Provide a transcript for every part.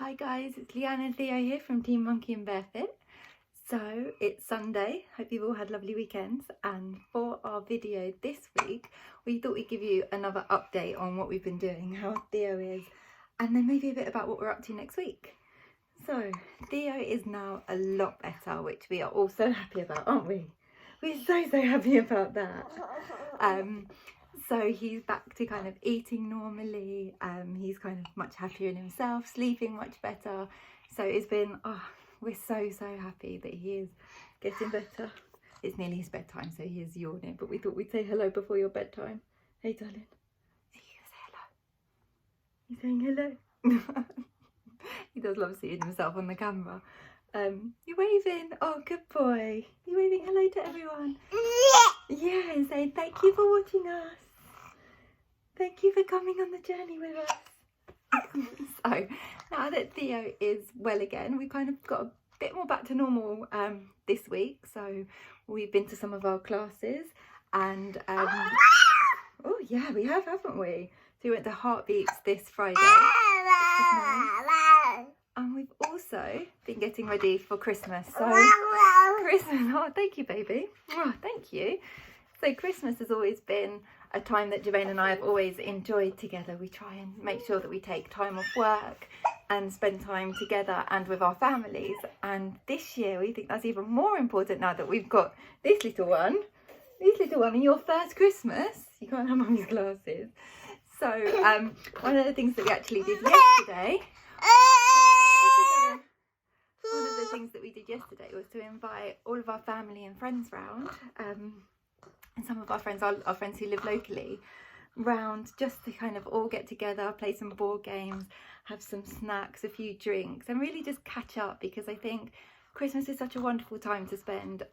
Hi guys, it's Leanne and Theo here from Team Monkey and Bearfit. So it's Sunday, hope you've all had lovely weekends, and for our video this week we thought we'd give you another update on what we've been doing, how Theo is, and then maybe a bit about what we're up to next week. So Theo is now a lot better, which we are all so happy about, aren't we? We're so happy about that. So he's back to kind of eating normally, he's kind of much happier in himself, sleeping much better. So it's been, we're so happy that he is getting better. It's nearly his bedtime, so he is yawning, but we thought we'd say hello before your bedtime. Hey darling, say hello. He's saying hello. He does love seeing himself on the camera. You're waving, oh good boy. You're waving hello to everyone. Yeah, and saying thank you for watching us. Thank you for coming on the journey with us. So now that Theo is well again, we kind of got a bit more back to normal this week. So we've been to some of our classes and oh yeah, we have, haven't we? So we went to Heartbeats this Friday. And we've also been getting ready for Christmas. So Christmas, oh thank you baby. Oh, thank you. So Christmas has always been a time that Jermaine and I have always enjoyed together. We try and make sure that we take time off work and spend time together and with our families. And this year we think that's even more important now that we've got this little one. And your first Christmas. You can't have mummy's glasses. So one of the things that we actually did yesterday. One of the things that we did yesterday was to invite all of our family and friends round. And some of our friends, our friends who live locally, round just to kind of all get together, play some board games, have some snacks, a few drinks, and really just catch up, because I think Christmas is such a wonderful time to spend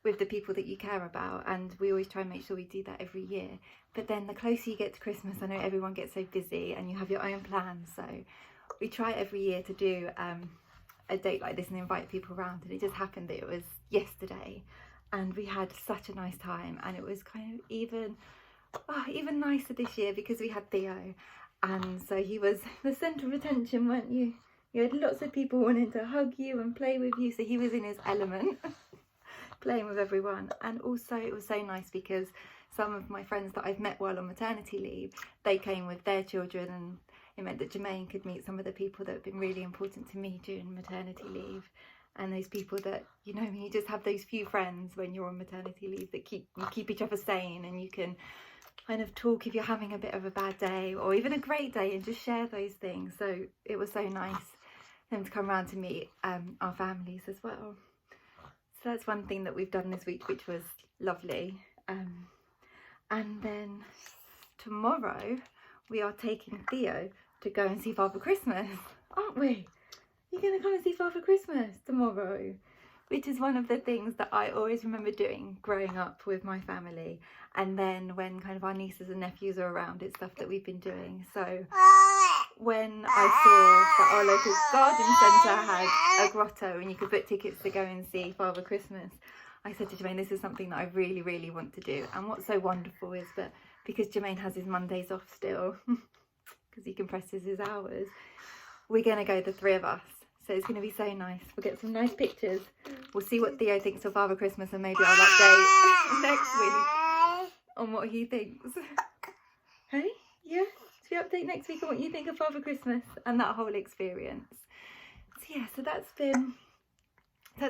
with the people that you care about, and we always try and make sure we do that every year. But then the closer you get to Christmas, I know everyone gets so busy and you have your own plans, so we try every year to do a date like this and invite people around, and it just happened that it was yesterday. And we had such a nice time, and it was kind of even nicer this year because we had Theo, and so he was the centre of attention, weren't you? You had lots of people wanting to hug you and play with you, so he was in his element, playing with everyone. And also it was so nice because some of my friends that I've met while on maternity leave, they came with their children, and it meant that Jermaine could meet some of the people that have been really important to me during maternity leave. And those people that, you know, you just have those few friends when you're on maternity leave that keep each other sane, and you can kind of talk if you're having a bit of a bad day or even a great day and just share those things. So it was so nice them to come around to meet our families as well. So that's one thing that we've done this week, which was lovely. And then tomorrow we are taking Theo to go and see Father Christmas, aren't we? You're going to come and see Father Christmas tomorrow, which is one of the things that I always remember doing growing up with my family. And then when kind of our nieces and nephews are around, it's stuff that we've been doing. So when I saw that our local garden centre had a grotto and you could book tickets to go and see Father Christmas, I said to Jermaine, this is something that I really want to do. And what's so wonderful is that because Jermaine has his Mondays off still, because he compresses his hours, we're going to go, the three of us. So it's going to be so nice. We'll get some nice pictures. We'll see what Theo thinks of Father Christmas, and maybe I'll update next week on what he thinks. Hey? Yeah? Should we update next week on what you think of Father Christmas and that whole experience? So yeah, so that's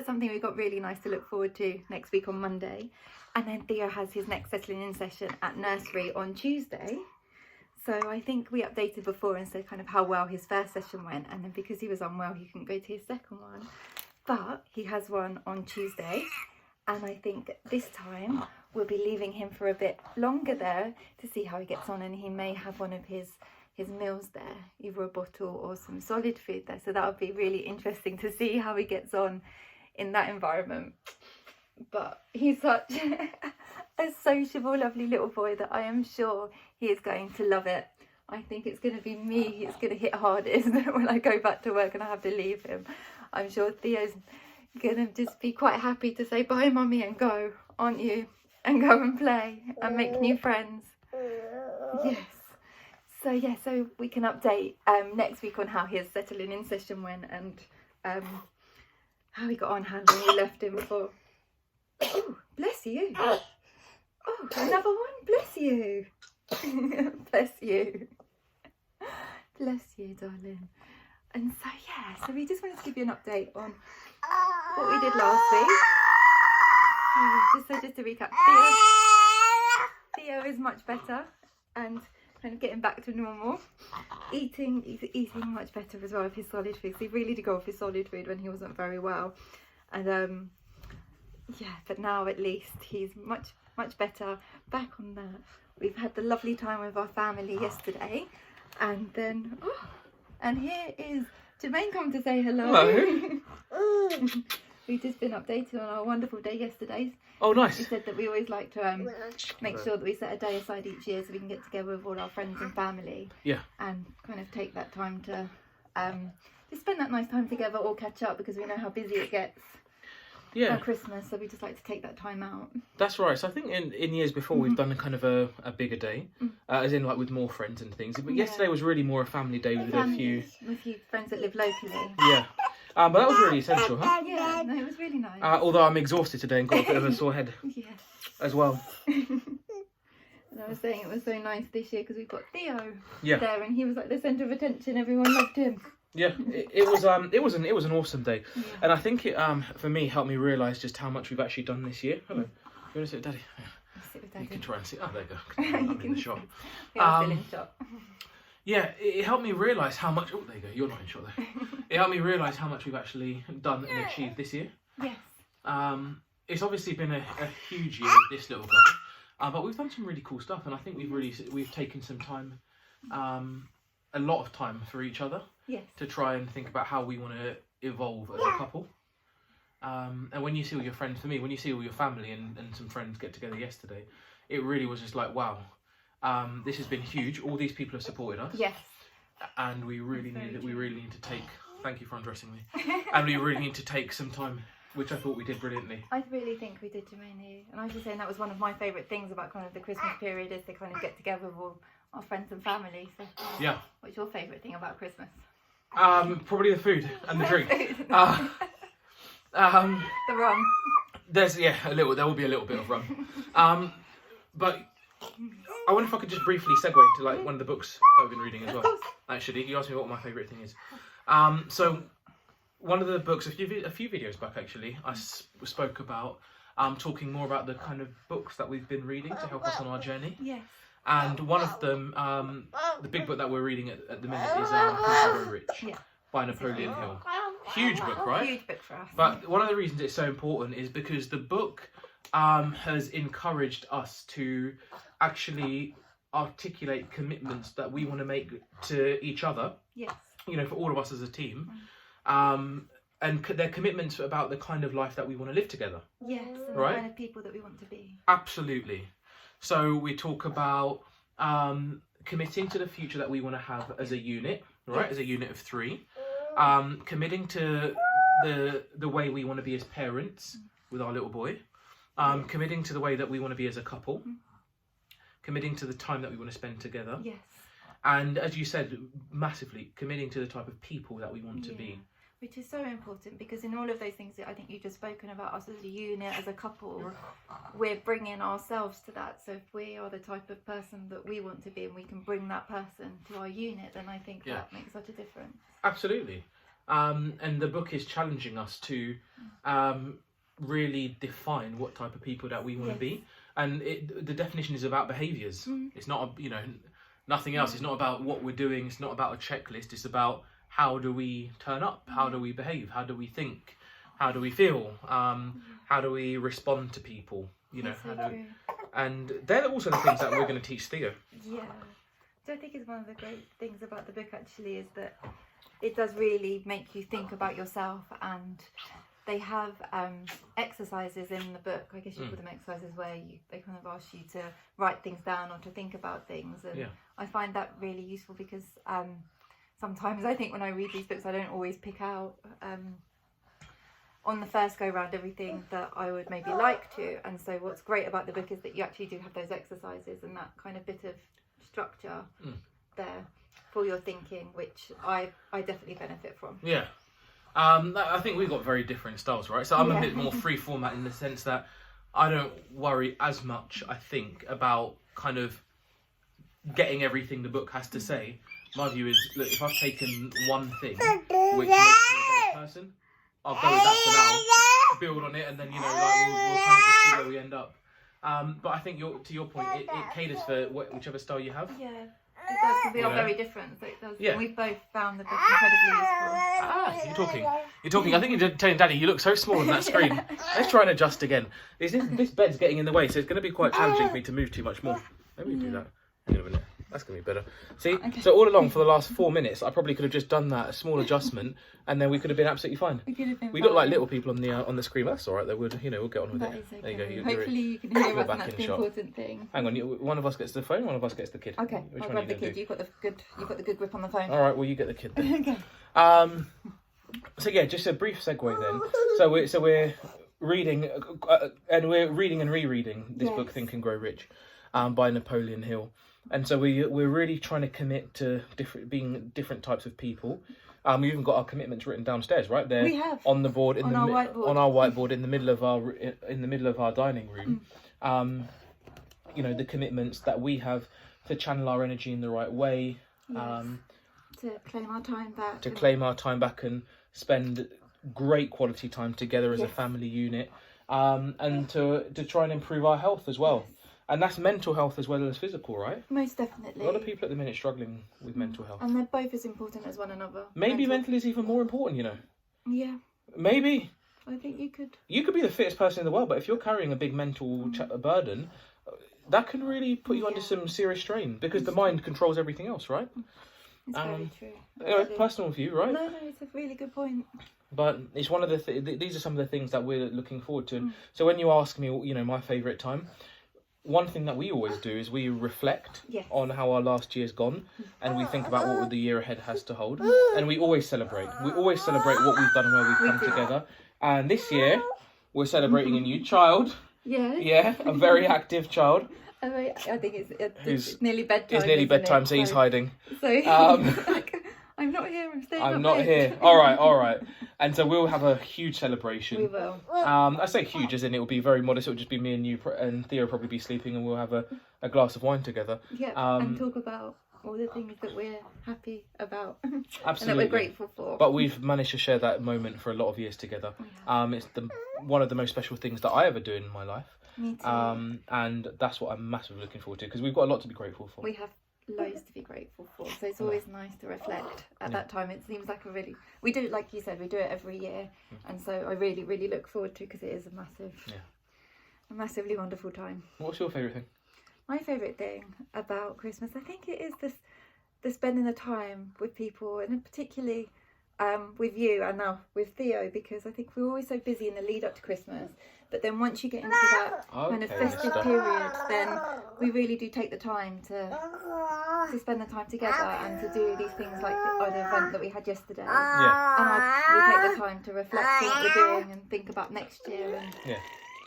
something we've got really nice to look forward to next week on Monday. And then Theo has his next settling in session at nursery on Tuesday. So I think we updated before and said kind of how well his first session went, and then because he was unwell he couldn't go to his second one, but he has one on Tuesday, and I think this time we'll be leaving him for a bit longer there to see how he gets on, and he may have one of his meals there, either a bottle or some solid food there, so that would be really interesting to see how he gets on in that environment. But he's such a sociable, lovely little boy that I am sure he is going to love it. I think it's going to be me it's going to hit hardest when I go back to work and I have to leave him. I'm sure Theo's going to just be quite happy to say bye mummy and go, aren't you? And go and play and make new friends. Yes. So yeah, so we can update next week on how his settling in session went and how he got on, how long we left him for. Oh, bless you. Oh, another one. Bless you. Bless you. Bless you, darling. And so yeah, so we just wanted to give you an update on what we did last week. Just to recap, Theo is much better and kind of getting back to normal. He's eating much better as well with his solid food. So he really did go off his solid food when he wasn't very well. And yeah, but now at least he's much better. Back on that. We've had the lovely time with our family yesterday. And then, and here is Jermaine come to say hello. Hello. We've just been updated on our wonderful day yesterday. Oh, nice. We said that we always like to make sure that we set a day aside each year so we can get together with all our friends and family. Yeah. And kind of take that time to just spend that nice time together, all catch up, because we know how busy it gets. Yeah. For Christmas, so we just like to take that time out. That's right. So I think in years before we've done a kind of a bigger day, as in like with more friends and things. But yesterday was really more a family day with a few friends that live locally. Yeah. But that was really essential, huh? Yeah, no, it was really nice. Although I'm exhausted today and got a bit of a sore head. Yes. As well. And I was saying it was so nice this year because we've got Theo there, and he was like the centre of attention. Everyone loved him. Yeah, it was an awesome day, and I think it for me helped me realise just how much we've actually done this year. Hello, you want to sit with Daddy? I'll sit with Daddy. You can try and sit. Oh, there you go. I'm in the shot. Yeah, still in shot. Yeah, it helped me realise how much. Oh, there you go. You're not in shot though. It helped me realise how much we've actually done and achieved this year. Yes. It's obviously been a huge year with this little guy, but we've done some really cool stuff, and I think we've taken some time, a lot of time for each other. Yes. To try and think about how we want to evolve as a couple. And when you see all your friends, for me, when you see all your family and some friends get together yesterday, it really was just like, wow, this has been huge. All these people have supported us. Yes. And we really need to take, thank you for undressing me. And we really need to take some time, which I thought we did brilliantly. I really think we did, Jermaine. And I was just saying that was one of my favourite things about kind of the Christmas period is to kind of get together with all our friends and family. So yeah. What's your favourite thing about Christmas? Probably the food and the drink. The rum. There will be a little bit of rum. But I wonder if I could just briefly segue into like one of the books that I've been reading as well. Actually, you asked me what my favourite thing is. So one of the books, a few videos back actually, I spoke about talking more about the kind of books that we've been reading to help us on our journey. Yes. And one of them, the big book that we're reading at the minute is Think and Grow Rich by Napoleon Hill. Huge book, right? Huge book for us. But one of the reasons it's so important is because the book has encouraged us to actually articulate commitments that we want to make to each other. Yes. You know, for all of us as a team. And they're commitments about the kind of life that we want to live together. Yes, and right? the kind of people that we want to be. Absolutely. So we talk about committing to the future that we want to have as a unit, right? As a unit of 3. Committing to the way we want to be as parents with our little boy. Committing to the way that we want to be as a couple. Committing to the time that we want to spend together. Yes. And as you said, massively committing to the type of people that we want to be. Which is so important because in all of those things that I think you've just spoken about, us as a unit, as a couple, we're bringing ourselves to that. So if we are the type of person that we want to be and we can bring that person to our unit, then I think that makes such a difference. Absolutely. And the book is challenging us to really define what type of people that we want to be. And the definition is about behaviours. It's not, nothing else. It's not about what we're doing. It's not about a checklist. It's about how do we turn up? How do we behave? How do we think? How do we feel? How do we respond to people? And they're also the things that we're going to teach Theo. Yeah. So I think it's one of the great things about the book actually is that it does really make you think about yourself, and they have exercises in the book. I guess you call them exercises where they kind of ask you to write things down or to think about things. And I find that really useful because sometimes I think when I read these books, I don't always pick out on the first go round everything that I would maybe like to. And so what's great about the book is that you actually do have those exercises and that kind of bit of structure there for your thinking, which I definitely benefit from. Yeah. I think we've got very different styles, right? So I'm a bit more free format in the sense that I don't worry as much, I think, about kind of getting everything the book has to say. My view is, look, if I've taken one thing which makes me a better person, I'll go with that for now, build on it, and then, we'll kind of just see where we end up. But I think to your point, it caters for whichever style you have. Yeah, it does, because we are very different. So it does. Yeah. We've both found the book incredibly useful. You're talking. I think you're telling Daddy, you look so small on that screen. Let's try and adjust again. This bed's getting in the way, so it's going to be quite challenging for me to move too much more. Let me do that. Hang on a minute. That's going to be better. See, so all along for the last 4 minutes, I probably could have just done that, a small adjustment, and then we could have been absolutely fine. We look like little people on the screen. That's all right. We'll get on with it. Okay. There you go. Hopefully you can hear us, and that's the important thing. Hang on, one of us gets the phone, one of us gets the kid. Okay, I'll grab the kid. You've got the good grip on the phone. All right, well you get the kid then. Okay. So yeah, just a brief segue then. So we're reading, and we're reading and rereading this book, Think and Grow Rich, by Napoleon Hill. And so we're really trying to commit to being different types of people. We even got our commitments written downstairs, right there. We have on the board on our whiteboard in the middle of our dining room. The commitments that we have to channel our energy in the right way. To claim our time back. And spend great quality time together as a family unit. And to try and improve our health as well. Yes. And that's mental health as well as physical, right? Most definitely. A lot of people at the minute struggling with mental health. And they're both as important as one another. Maybe mental is even more important, Yeah. Maybe. I think you could. You could be the fittest person in the world, but if you're carrying a big mental burden, that can really put you under some serious strain, because the mind controls everything else, right? It's very true. Anyway, personal view, right? No, it's a really good point. But it's one of these are some of the things that we're looking forward to. So when you ask me, my favourite time, one thing that we always do is we reflect on how our last year's gone, and we think about what the year ahead has to hold, and we always celebrate. We always celebrate what we've done and where we've come together. And this year, we're celebrating a new child. Yeah, a very active child. I think it's nearly bedtime. It's nearly bedtime, so he's hiding. So I'm not here. I'm staying. I'm not here. All right. And so we'll have a huge celebration. We will. I say huge, as in it will be very modest. It will just be me and you, and Theo will probably be sleeping, and we'll have a glass of wine together. Yeah, and talk about all the things that we're happy about. Absolutely. And that we're grateful for. But we've managed to share that moment for a lot of years together. It's one of the most special things that I ever do in my life. Me too. And that's what I'm massively looking forward to, because we've got a lot to be grateful for. We have loads to be grateful for, so it's always nice to reflect at that time. It seems like we do, like you said, we do it every year, and so I really, really look forward to, because it is a massively wonderful time. What's your favourite thing? My favourite thing about Christmas, I think it is the spending the time with people, and particularly with you and now with Theo, because I think we're always so busy in the lead up to Christmas, but then once you get into that kind of festive period, then we really do take the time to spend the time together and to do these things like the event that we had yesterday. And we take the time to reflect on what we're doing and think about next year, and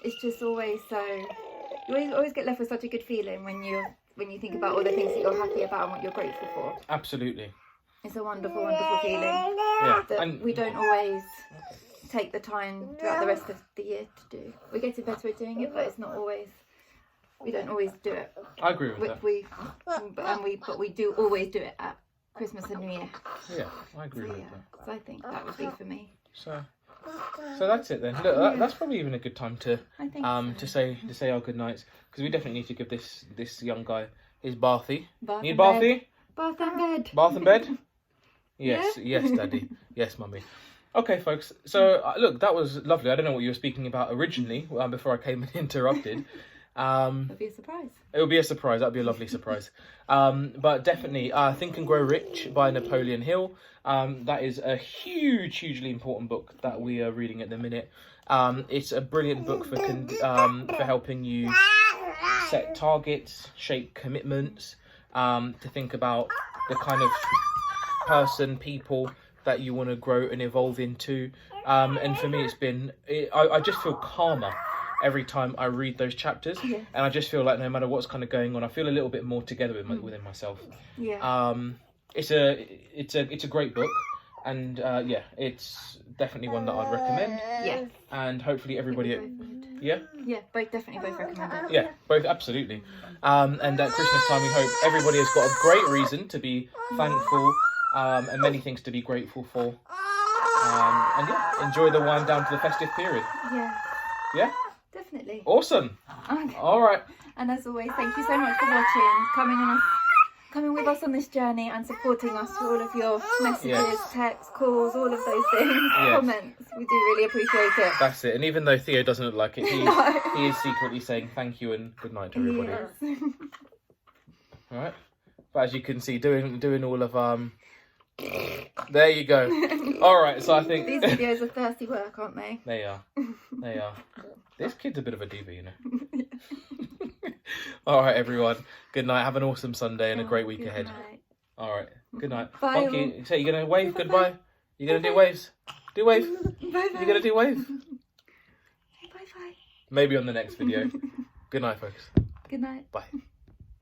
it's just always so, you always get left with such a good feeling when you think about all the things that you're happy about and what you're grateful for. Absolutely. It's a wonderful, wonderful feeling that we don't always take the time throughout the rest of the year to do. We're getting better at doing it, but it's not always. We don't always do it. I agree with that. But we do always do it at Christmas and New Year. Yeah, I agree with that. So I think that would be for me. So that's it then. Look, that's probably even a good time to to say our good nights, because we definitely need to give this young guy his bathy. Need bathy? Bath and bed. Bath and bed? Yes, Daddy. Yes, Mummy. Okay, folks. So, look, that was lovely. I don't know what you were speaking about originally before I came and interrupted. It'll be a surprise. It will be a surprise. That'll be a lovely surprise. But definitely, Think and Grow Rich by Napoleon Hill. That is a hugely important book that we are reading at the minute. It's a brilliant book for helping you set targets, shape commitments, to think about the kind of people that you want to grow and evolve into. And for me, I just feel calmer every time I read those chapters. Yes. And I just feel like no matter what's kind of going on, I feel a little bit more together within myself. Yeah. It's a great book, and yeah, it's definitely one that I'd recommend. Yeah. And hopefully everybody, Yeah, definitely both recommend it. yeah, both absolutely. And at Christmas time, we hope everybody has got a great reason to be thankful, and many things to be grateful for. And yeah, enjoy the wind down to the festive period. Yeah. Yeah. Definitely. Awesome. Okay. All right. And as always, thank you so much for watching, coming with us on this journey and supporting us for all of your messages, texts, calls, all of those things, comments. We do really appreciate it. That's it. And even though Theo doesn't look like it, he is secretly saying thank you and good night to everybody. Yes. All right. But as you can see, doing all of there you go. All right. So I think these videos are thirsty work, aren't they? They are. They are. This kid's a bit of a diva, you know. All right, everyone. Good night. Have an awesome Sunday and a great week ahead. Night. All right. Good night. Bye. Monkey, so you're gonna wave goodbye. You're gonna do waves. Do wave. Bye. You're gonna do wave. Bye. Maybe on the next video. Good night, folks. Good night. Bye.